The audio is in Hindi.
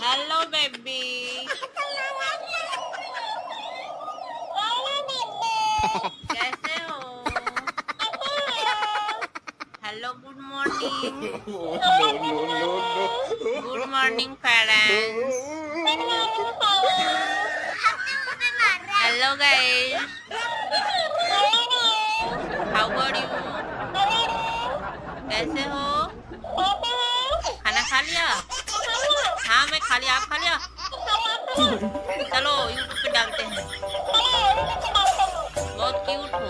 Hello baby. कैसे हो? Hello, good morning. No, no, no, no. Good morning parents. Hello guys, how are you? कैसे हो? खाना खा लिया? हाँ मैं खा लिया, आप खा लिया? चलो यूट्यूब पे डालते हैं। बहुत क्यूट हो।